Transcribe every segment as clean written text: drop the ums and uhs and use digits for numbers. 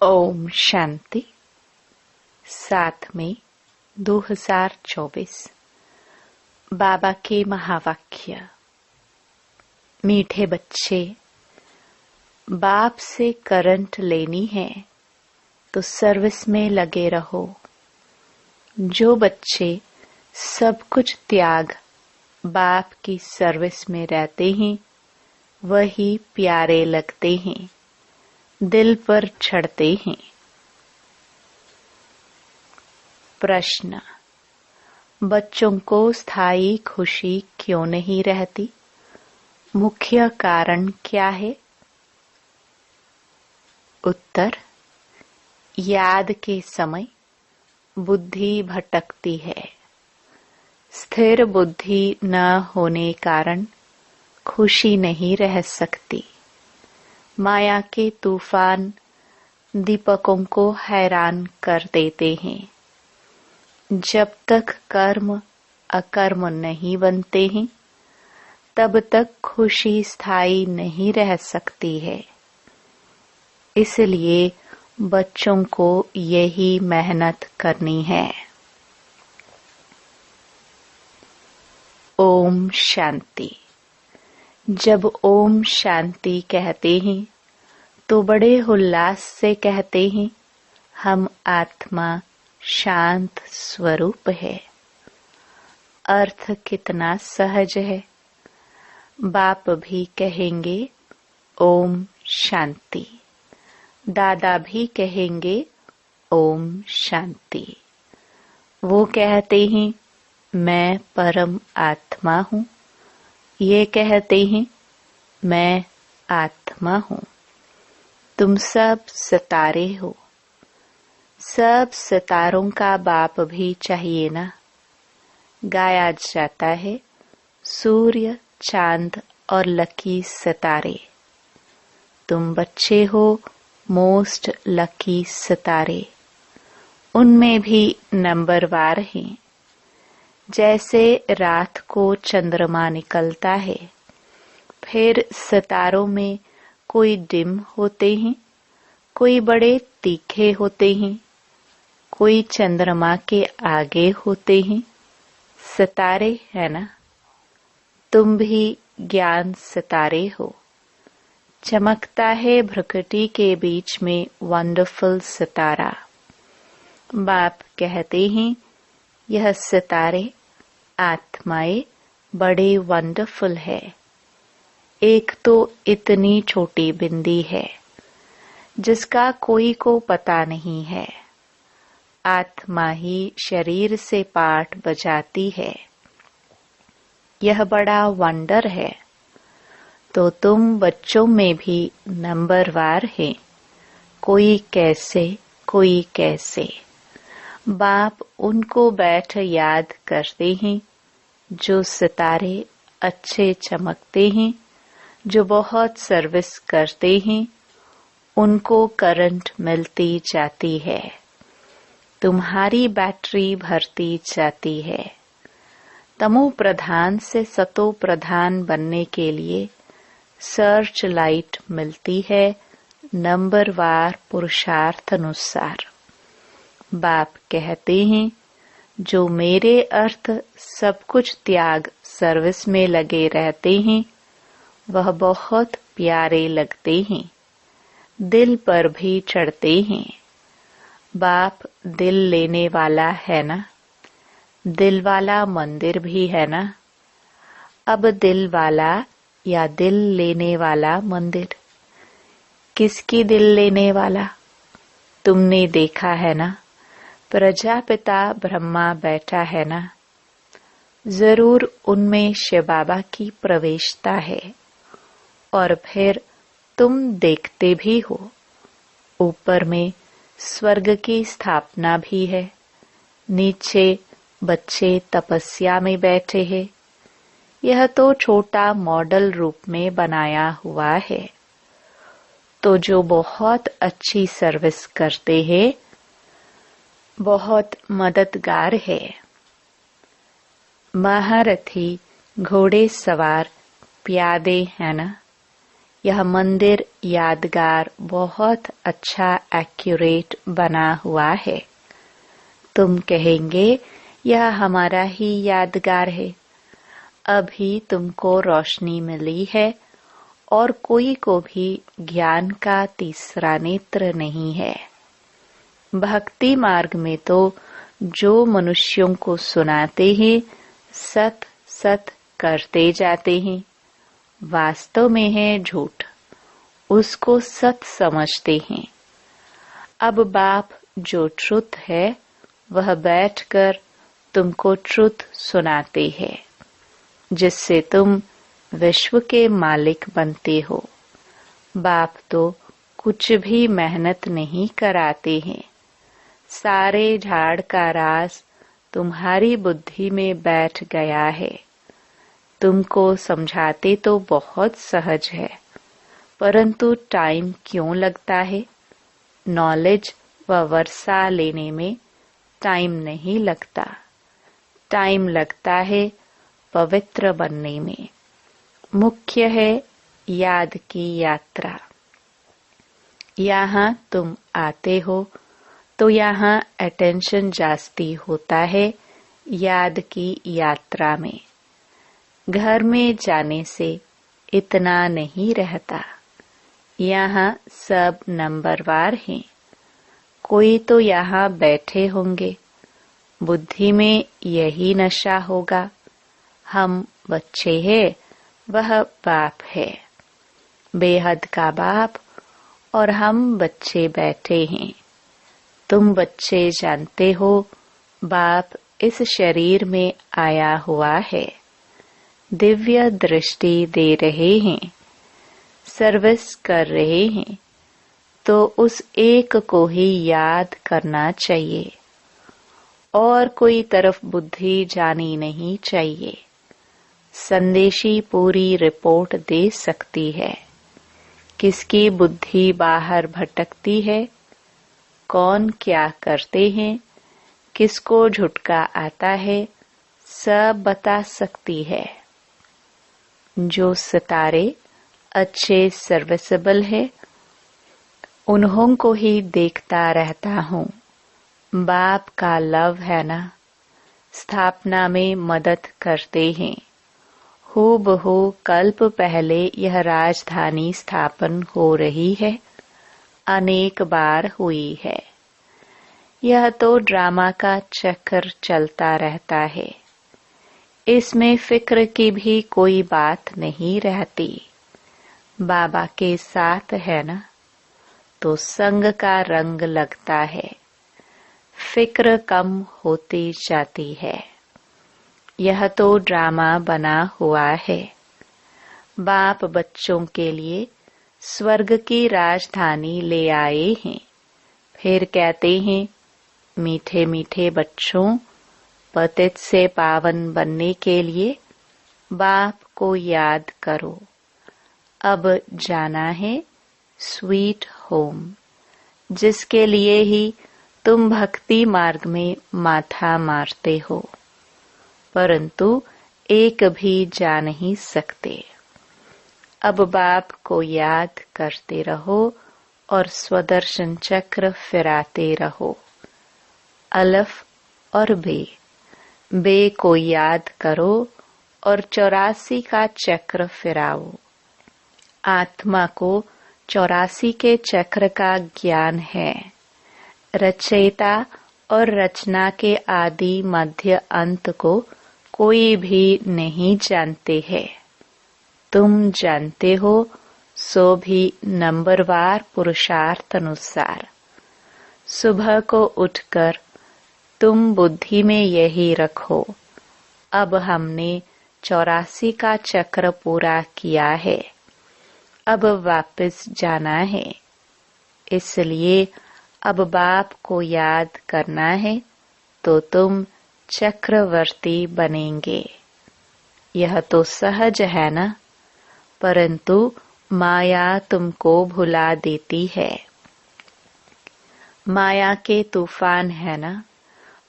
ओम शांति। 7 मई 2024। बाबा के महावाक्य। मीठे बच्चे, बाप से करंट लेनी है तो सर्विस में लगे रहो। जो बच्चे सब कुछ त्याग बाप की सर्विस में रहते हैं वही प्यारे लगते हैं, दिल पर चढ़ते हैं। प्रश्न: बच्चों को स्थायी खुशी क्यों नहीं रहती? मुख्य कारण क्या है? उत्तर: याद के समय बुद्धि भटकती है। स्थिर बुद्धि न होने कारण खुशी नहीं रह सकती। माया के तूफान दीपकों को हैरान कर देते हैं। जब तक कर्म अकर्म नहीं बनते हैं तब तक खुशी स्थायी नहीं रह सकती है। इसलिए बच्चों को यही मेहनत करनी है। ओम शांति। जब ओम शांति कहते हैं तो बड़े उल्लास से कहते हैं, हम आत्मा शांत स्वरूप है। अर्थ कितना सहज है। बाप भी कहेंगे ओम शांति, दादा भी कहेंगे ओम शांति। वो कहते हैं मैं परम आत्मा हूँ, ये कहते हैं मैं आत्मा हूँ। तुम सब सितारे हो। सब सितारों का बाप भी चाहिए ना। गाया जाता है सूर्य, चांद और लकी सितारे। तुम बच्चे हो मोस्ट लकी सितारे। उनमें भी नंबरवार हैं। जैसे रात को चंद्रमा निकलता है, फिर सितारों में कोई डिम होते हैं, कोई बड़े तीखे होते हैं, कोई चंद्रमा के आगे होते हैं। सितारे है ना। तुम भी ज्ञान सितारे हो। चमकता है भ्रकुटी के बीच में वंडरफुल सितारा। बाप कहते हैं यह सितारे आत्माएं बड़े वंडरफुल है। एक तो इतनी छोटी बिंदी है जिसका कोई को पता नहीं है। आत्मा ही शरीर से पाठ बजाती है। यह बड़ा वंडर है। तो तुम बच्चों में भी नंबरवार हैं। कोई कैसे कोई कैसे। बाप उनको बैठ याद करते हैं जो सितारे अच्छे चमकते हैं, जो बहुत सर्विस करते हैं, उनको करंट मिलती जाती है। तुम्हारी बैटरी भरती जाती है। तमो प्रधान से सतो प्रधान बनने के लिए सर्च लाइट मिलती है नंबरवार पुरुषार्थ अनुसार। बाप कहते हैं जो मेरे अर्थ सब कुछ त्याग सर्विस में लगे रहते हैं वह बहुत प्यारे लगते हैं, दिल पर भी चढ़ते हैं। बाप दिल लेने वाला है ना। दिल वाला मंदिर भी है ना। अब दिल वाला या दिल लेने वाला मंदिर? किसकी दिल लेने वाला? तुमने देखा है ना, प्रजापिता ब्रह्मा बैठा है ना। जरूर उनमें शिव बाबा की प्रवेशता है। और फिर तुम देखते भी हो ऊपर में स्वर्ग की स्थापना भी है। नीचे बच्चे तपस्या में बैठे हैं। यह तो छोटा मॉडल रूप में बनाया हुआ है। तो जो बहुत अच्छी सर्विस करते हैं, बहुत मददगार है। महारथी, घोड़े सवार, प्यादे है ना। यह मंदिर यादगार बहुत अच्छा एक्यूरेट बना हुआ है। तुम कहेंगे यह हमारा ही यादगार है। अभी तुमको रोशनी मिली है और कोई को भी ज्ञान का तीसरा नेत्र नहीं है। भक्ति मार्ग में तो जो मनुष्यों को सुनाते हैं सत सत करते जाते हैं, वास्तव में है झूठ, उसको सत समझते हैं। अब बाप जो ट्रुथ है वह बैठकर तुमको ट्रुथ सुनाते हैं, जिससे तुम विश्व के मालिक बनते हो। बाप तो कुछ भी मेहनत नहीं कराते हैं। सारे झाड़ का राज तुम्हारी बुद्धि में बैठ गया है। तुमको समझाते तो बहुत सहज है, परंतु टाइम क्यों लगता है? नॉलेज व वर्षा लेने में टाइम नहीं लगता। टाइम लगता है पवित्र बनने में। मुख्य है याद की यात्रा। यहाँ तुम आते हो तो यहाँ अटेंशन जास्ती होता है याद की यात्रा में। घर में जाने से इतना नहीं रहता। यहाँ सब नंबरवार हैं। कोई तो यहाँ बैठे होंगे, बुद्धि में यही नशा होगा, हम बच्चे हैं, वह बाप है, बेहद का बाप, और हम बच्चे बैठे हैं। तुम बच्चे जानते हो बाप इस शरीर में आया हुआ है, दिव्य दृष्टि दे रहे हैं, सर्विस कर रहे हैं, तो उस एक को ही याद करना चाहिए और कोई तरफ बुद्धि जानी नहीं चाहिए। संदेशी पूरी रिपोर्ट दे सकती है। किसकी बुद्धि बाहर भटकती है, कौन क्या करते हैं, किसको झुटका आता है, सब बता सकती है। जो सितारे अच्छे सर्विसेबल है उन्हों को ही देखता रहता हूँ। बाप का लव है ना, स्थापना में मदद करते हैं। हूबहू कल्प पहले यह राजधानी स्थापन हो रही है, अनेक बार हुई है। यह तो ड्रामा का चक्कर चलता रहता है। इसमें फिक्र की भी कोई बात नहीं रहती। बाबा के साथ है ना, तो संग का रंग लगता है, फिक्र कम होती जाती है। यह तो ड्रामा बना हुआ है। बाप बच्चों के लिए स्वर्ग की राजधानी ले आए हैं। फिर कहते हैं, मीठे मीठे बच्चों, पतित से पावन बनने के लिए बाप को याद करो। अब जाना है स्वीट होम, जिसके लिए ही तुम भक्ति मार्ग में माथा मारते हो, परंतु एक भी जा नहीं सकते। अब बाप को याद करते रहो और स्वदर्शन चक्र फिराते रहो। अलफ और बे को याद करो और 84 का चक्र फिराओ। आत्मा को 84 के चक्र का ज्ञान है। रचयिता और रचना के आदि मध्य अंत को कोई भी नहीं जानते हैं। तुम जानते हो, सो भी नंबरवार पुरुषार्थ अनुसार। सुबह को उठकर तुम बुद्धि में यही रखो, अब हमने 84 का चक्र पूरा किया है, अब वापस जाना है। इसलिए अब बाप को याद करना है तो तुम चक्रवर्ती बनेंगे। यह तो सहज है ना, परंतु माया तुमको भुला देती है। माया के तूफान है ना,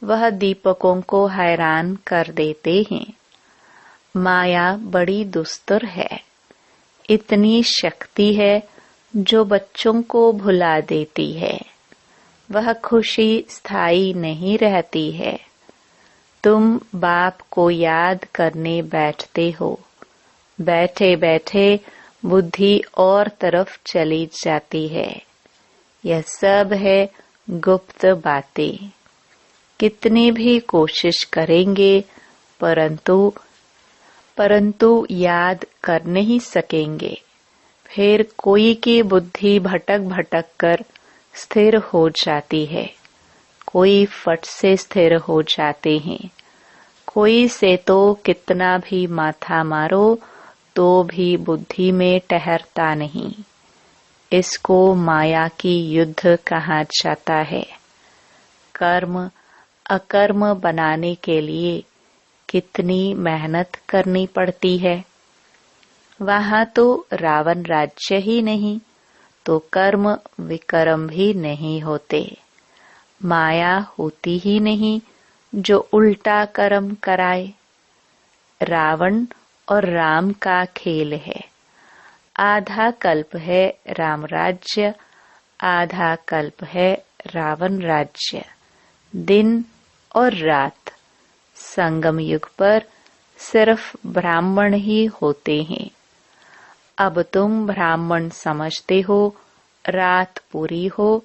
वह दीपकों को हैरान कर देते हैं। माया बड़ी दुस्तर है, इतनी शक्ति है जो बच्चों को भुला देती है। वह खुशी स्थायी नहीं रहती है। तुम बाप को याद करने बैठते हो, बैठे बैठे बुद्धि और तरफ चली जाती है। यह सब है गुप्त बातें। कितनी भी कोशिश करेंगे परंतु याद कर नहीं सकेंगे। फिर कोई की बुद्धि भटक भटक कर स्थिर हो जाती है, कोई फट से स्थिर हो जाते हैं, कोई से तो कितना भी माथा मारो तो भी बुद्धि में ठहरता नहीं। इसको माया की युद्ध कहा जाता है। कर्म अकर्म बनाने के लिए कितनी मेहनत करनी पड़ती है। वहां तो रावण राज्य ही नहीं तो कर्म विकर्म भी नहीं होते। माया होती ही नहीं जो उल्टा कर्म कराए। रावण और राम का खेल है। आधा कल्प है राम राज्य, आधा कल्प है रावण राज्य। दिन और रात। संगम युग पर सिर्फ ब्राह्मण ही होते हैं। अब तुम ब्राह्मण समझते हो, रात पूरी हो,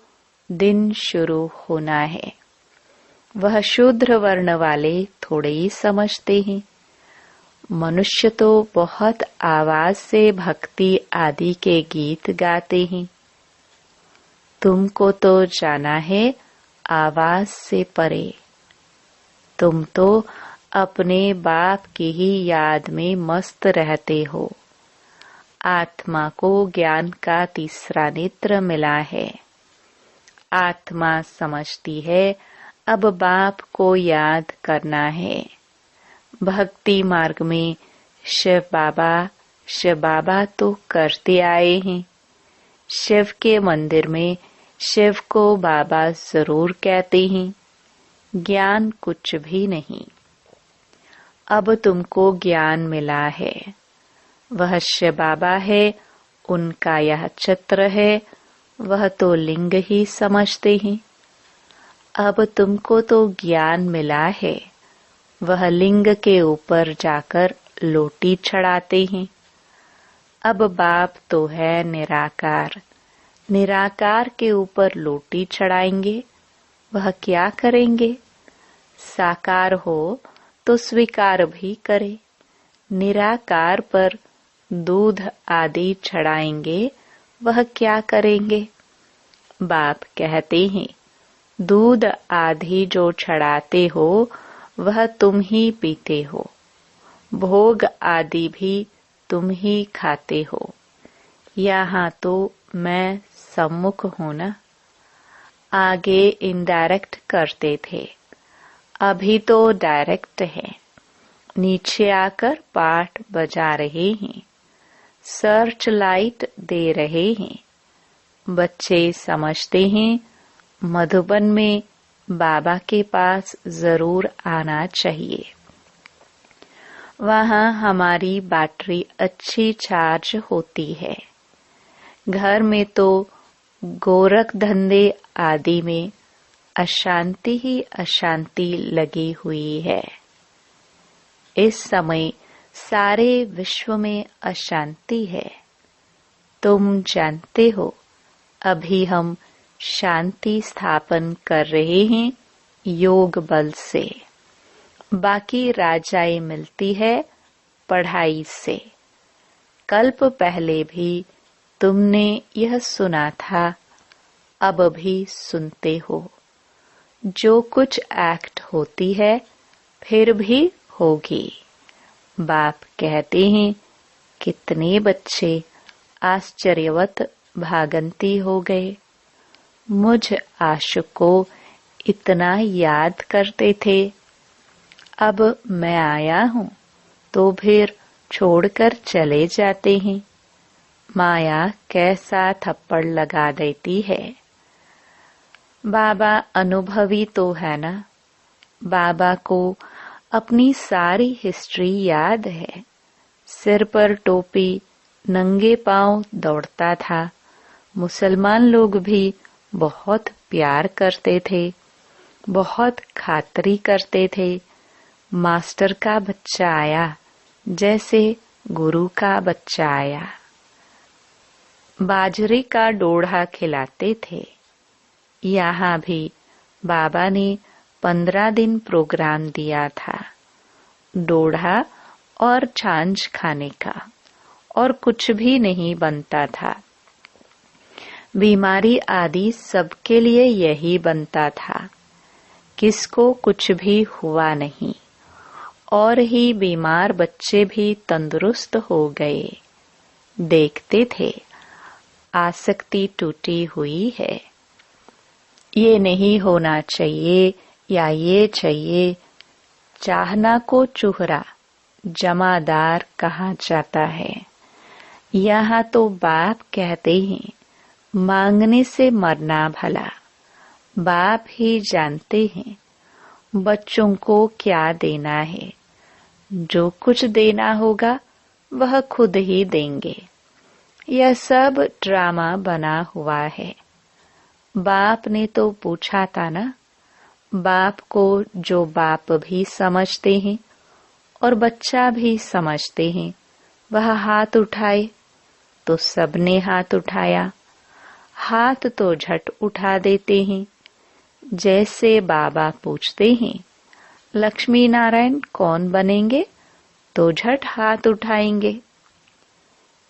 दिन शुरू होना है। वह शूद्र वर्ण वाले थोड़े ही समझते हैं। मनुष्य तो बहुत आवाज से भक्ति आदि के गीत गाते हैं। तुमको तो जाना है आवाज से परे। तुम तो अपने बाप की ही याद में मस्त रहते हो। आत्मा को ज्ञान का तीसरा नेत्र मिला है। आत्मा समझती है अब बाप को याद करना है। भक्ति मार्ग में शिव बाबा तो करते आए हैं। शिव के मंदिर में शिव को बाबा जरूर कहते हैं। ज्ञान कुछ भी नहीं। अब तुमको ज्ञान मिला है। वह शिव बाबा है, उनका यह चित्र है, वह तो लिंग ही समझते हैं। अब तुमको तो ज्ञान मिला है। वह लिंग के ऊपर जाकर लोटी चढ़ाते हैं। अब बाप तो है निराकार। निराकार के ऊपर लोटी चढ़ाएंगे। वह क्या करेंगे? साकार हो तो स्वीकार भी करे। निराकार पर दूध आदि चढ़ाएंगे। वह क्या करेंगे? बाप कहते हैं दूध आदि जो चढ़ाते हो वह तुम ही पीते हो। भोग आदि भी तुम ही खाते हो। यहाँ तो मैं सम्मुख हूँ ना। आगे इनडायरेक्ट करते थे, अभी तो डायरेक्ट है। नीचे आकर पाठ बजा रहे हैं, सर्च लाइट दे रहे हैं। बच्चे समझते हैं मधुबन में बाबा के पास जरूर आना चाहिए। वहाँ हमारी बैटरी अच्छी चार्ज होती है। घर में तो गोरख धंधे आदि में अशांति ही अशांति लगी हुई है। इस समय सारे विश्व में अशांति है। तुम जानते हो अभी हम शांति स्थापन कर रहे हैं योग बल से। बाकी राजाएं मिलती है पढ़ाई से। कल्प पहले भी तुमने यह सुना था, अब भी सुनते हो। जो कुछ एक्ट होती है फिर भी होगी। बाप कहते हैं कितने बच्चे आश्चर्यवत भागंती हो गए। मुझ आशुक को इतना याद करते थे। अब मैं आया हूँ तो फिर छोड़कर चले जाते हैं। माया कैसा थप्पड़ लगा देती है। बाबा अनुभवी तो है ना। बाबा को अपनी सारी हिस्ट्री याद है। सिर पर टोपी, नंगे पांव दौड़ता था। मुसलमान लोग भी बहुत प्यार करते थे, बहुत खातरी करते थे। मास्टर का बच्चा आया जैसे गुरु का बच्चा आया। बाजरे का डोढ़ा खिलाते थे। यहाँ भी बाबा ने 15 दिन प्रोग्राम दिया था, डोढ़ा और छाछ खाने का, और कुछ भी नहीं बनता था। बीमारी आदि सबके लिए यही बनता था, किसको कुछ भी हुआ नहीं, और ही बीमार बच्चे भी तंदुरुस्त हो गए। देखते थे आसक्ति टूटी हुई है, ये नहीं होना चाहिए या ये चाहिए। चाहना को चूहरा जमादार कहा जाता है। यहाँ तो बाप कहते हैं मांगने से मरना भला। बाप ही जानते हैं बच्चों को क्या देना है। जो कुछ देना होगा वह खुद ही देंगे। यह सब ड्रामा बना हुआ है। बाप ने तो पूछा था ना। बाप को जो बाप भी समझते हैं और बच्चा भी समझते हैं, वह हाथ उठाए, तो सबने हाथ उठाया। हाथ तो झट उठा देते हैं। जैसे बाबा पूछते हैं लक्ष्मी नारायण कौन बनेंगे, तो झट हाथ उठाएंगे।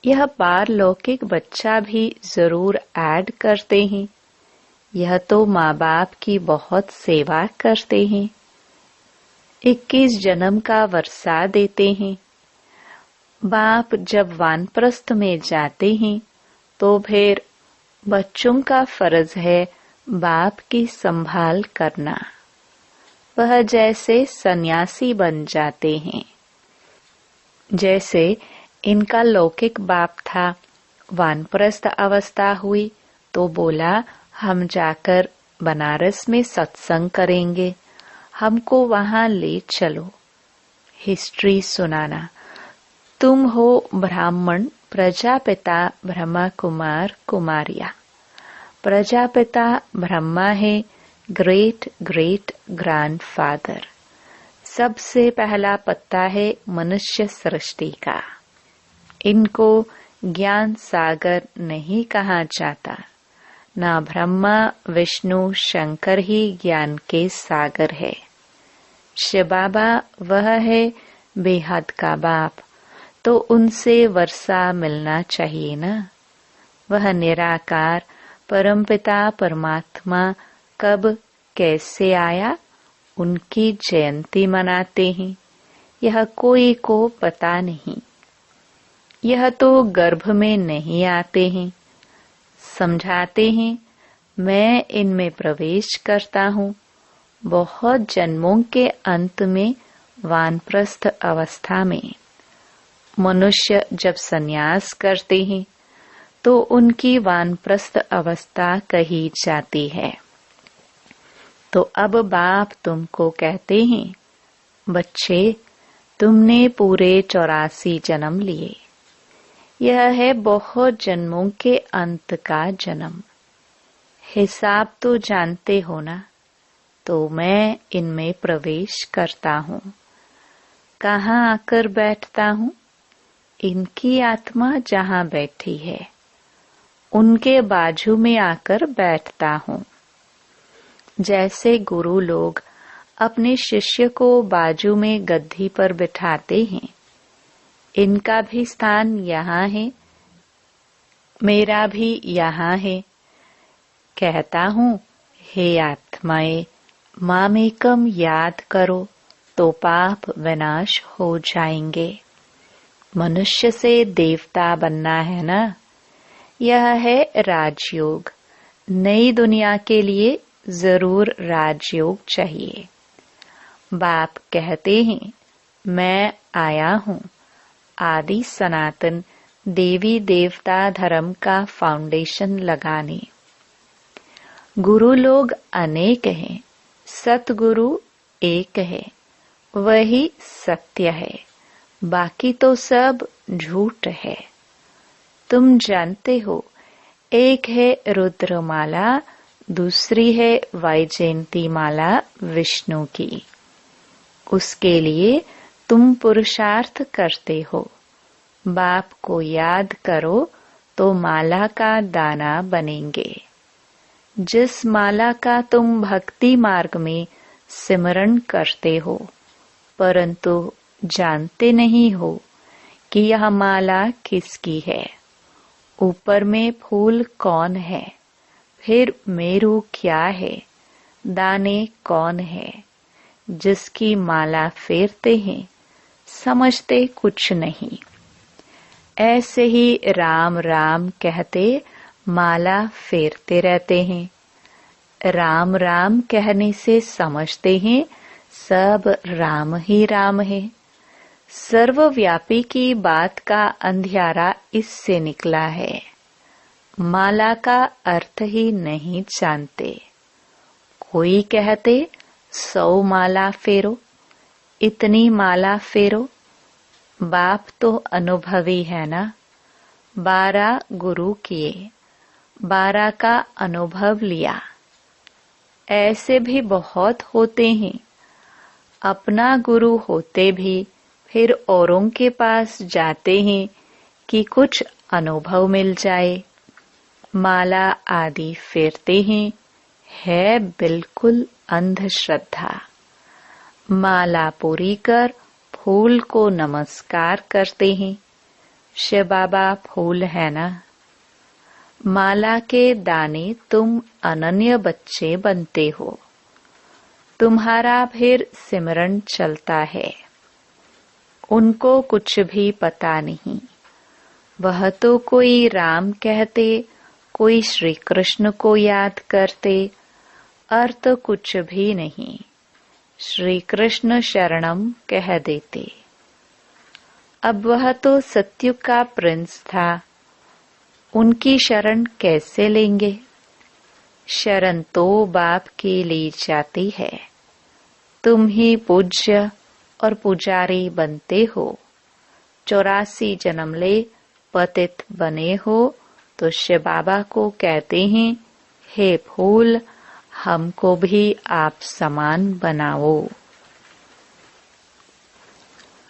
यह पारलौकिक बच्चा भी जरूर ऐड करते हैं। यह तो माँ बाप की बहुत सेवा करते हैं। 21 जन्म का वर्षा देते हैं। बाप जब वानप्रस्थ में जाते हैं तो फिर बच्चों का फर्ज है बाप की संभाल करना। वह जैसे सन्यासी बन जाते हैं। जैसे इनका लौकिक बाप था, वानप्रस्थ अवस्था हुई तो बोला हम जाकर बनारस में सत्संग करेंगे, हमको वहां ले चलो। हिस्ट्री सुनाना, तुम हो ब्राह्मण प्रजापिता ब्रह्मा कुमार कुमारिया। प्रजापिता ब्रह्मा है, ग्रेट ग्रेट ग्रैंडफादर। सबसे पहला पत्ता है मनुष्य सृष्टि का। इनको ज्ञान सागर नहीं कहा जाता। ना ब्रह्मा विष्णु शंकर ही ज्ञान के सागर है। शिव बाबा वह है बेहद का बाप, तो उनसे वर्षा मिलना चाहिए ना। वह निराकार परमपिता परमात्मा कब कैसे आया, उनकी जयंती मनाते हैं। यह कोई को पता नहीं। यह तो गर्भ में नहीं आते हैं। समझाते हैं मैं इनमें प्रवेश करता हूँ। बहुत जन्मों के अंत में वानप्रस्थ अवस्था में मनुष्य जब संन्यास करते हैं तो उनकी वानप्रस्थ अवस्था कही जाती है। तो अब बाप तुमको कहते हैं बच्चे, तुमने पूरे 84 जन्म लिए। यह है बहुत जन्मों के अंत का जन्म। हिसाब तो जानते हो ना। तो मैं इनमें प्रवेश करता हूँ। कहाँ आकर बैठता हूँ? इनकी आत्मा जहाँ बैठी है उनके बाजू में आकर बैठता हूँ। जैसे गुरु लोग अपने शिष्य को बाजू में गद्दी पर बिठाते हैं, इनका भी स्थान यहाँ है, मेरा भी यहाँ है। कहता हूँ हे आत्माएं, मामेकम याद करो तो पाप विनाश हो जाएंगे। मनुष्य से देवता बनना है ना। यह है राजयोग। नई दुनिया के लिए जरूर राजयोग चाहिए। बाप कहते हैं मैं आया हूँ आदि सनातन देवी देवता धर्म का फाउंडेशन लगाने। गुरु लोग अनेक हैं, सतगुरु एक है, वही सत्य है, बाकी तो सब झूठ है। तुम जानते हो, एक है रुद्रमाला, दूसरी है वैजयंती माला विष्णु की। उसके लिए तुम पुरुषार्थ करते हो। बाप को याद करो तो माला का दाना बनेंगे। जिस माला का तुम भक्ति मार्ग में सिमरण करते हो, परंतु जानते नहीं हो कि यह माला किसकी है। ऊपर में फूल कौन है, फिर मेरू क्या है, दाने कौन है। जिसकी माला फेरते हैं, समझते कुछ नहीं। ऐसे ही राम राम कहते माला फेरते रहते हैं। राम राम कहने से समझते हैं सब राम ही राम है। सर्वव्यापी की बात का अंधियारा इससे निकला है। माला का अर्थ ही नहीं जानते। कोई कहते 100 माला फेरो, इतनी माला फेरो। बाप तो अनुभवी है ना। 12 गुरु किए, 12 का अनुभव लिया। ऐसे भी बहुत होते हैं। अपना गुरु होते भी फिर औरों के पास जाते हैं कि कुछ अनुभव मिल जाए। माला आदि फेरते हैं, है बिल्कुल अंधश्रद्धा। माला पूरी कर फूल को नमस्कार करते हैं। शिव बाबा फूल है ना। माला के दाने तुम अनन्य बच्चे बनते हो। तुम्हारा फिर सिमरन चलता है। उनको कुछ भी पता नहीं। वह तो कोई राम कहते, कोई श्री कृष्ण को याद करते, अर्थ कुछ भी नहीं। श्री कृष्ण शरणम कह देते। अब वह तो सत्युग का प्रिंस था, उनकी शरण कैसे लेंगे। शरण तो बाप की ली जाती है। तुम ही पूज्य और पुजारी बनते हो। 84 जन्म ले पतित बने हो तो शिव बाबा को कहते हैं, हे फूल, हमको भी आप समान बनाओ।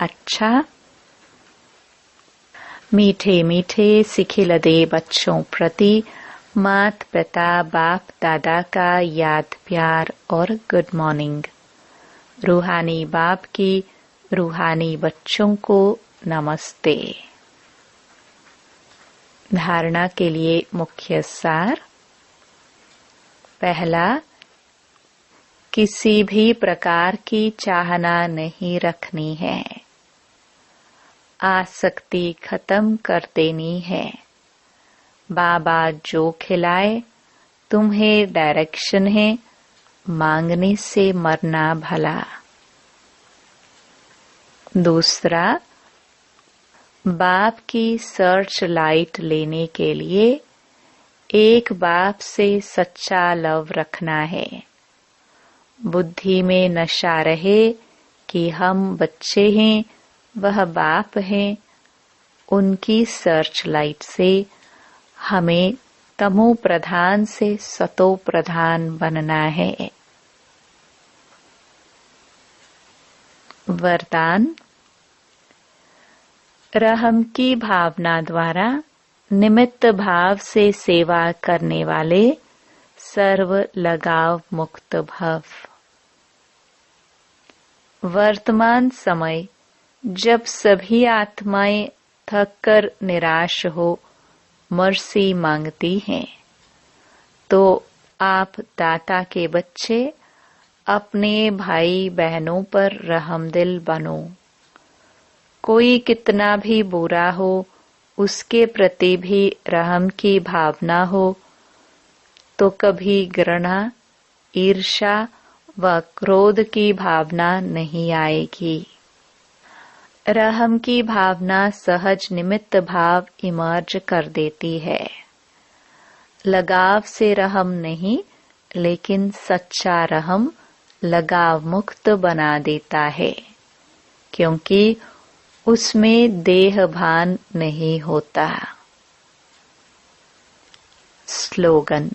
अच्छा, मीठे मीठे सिखिलदे बच्चों प्रति मात पिता बाप दादा का याद प्यार और गुड मॉर्निंग। रूहानी बाप की रूहानी बच्चों को नमस्ते। धारणा के लिए मुख्य सार। पहला, किसी भी प्रकार की चाहना नहीं रखनी है। आसक्ति खत्म कर देनी है। बाबा जो खिलाए तुम्हें डायरेक्शन है, मांगने से मरना भला। दूसरा, बाप की सर्च लाइट लेने के लिए एक बाप से सच्चा लव रखना है। बुद्धि में नशा रहे कि हम बच्चे हैं, वह बाप हैं। उनकी सर्च लाइट से हमें तमो प्रधान से सतो प्रधान बनना है। वरदान। रहम की भावना द्वारा निमित्त भाव से सेवा करने वाले सर्व लगाव मुक्त भव। वर्तमान समय जब सभी आत्माएं थककर निराश हो मर्सी मांगती हैं, तो आप दाता के बच्चे अपने भाई बहनों पर रहमदिल बनो। कोई कितना भी बुरा हो, उसके प्रति भी रहम की भावना हो तो कभी घृणा, ईर्ष्या व क्रोध की भावना नहीं आएगी। रहम की भावना सहज निमित्त भाव इमर्ज कर देती है। लगाव से रहम नहीं, लेकिन सच्चा रहम लगाव मुक्त बना देता है, क्योंकि उसमें देह भान नहीं होता। स्लोगन।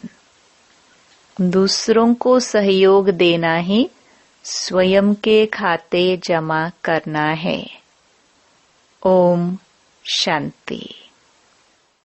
दूसरों को सहयोग देना ही स्वयं के खाते जमा करना है। ओम शांति।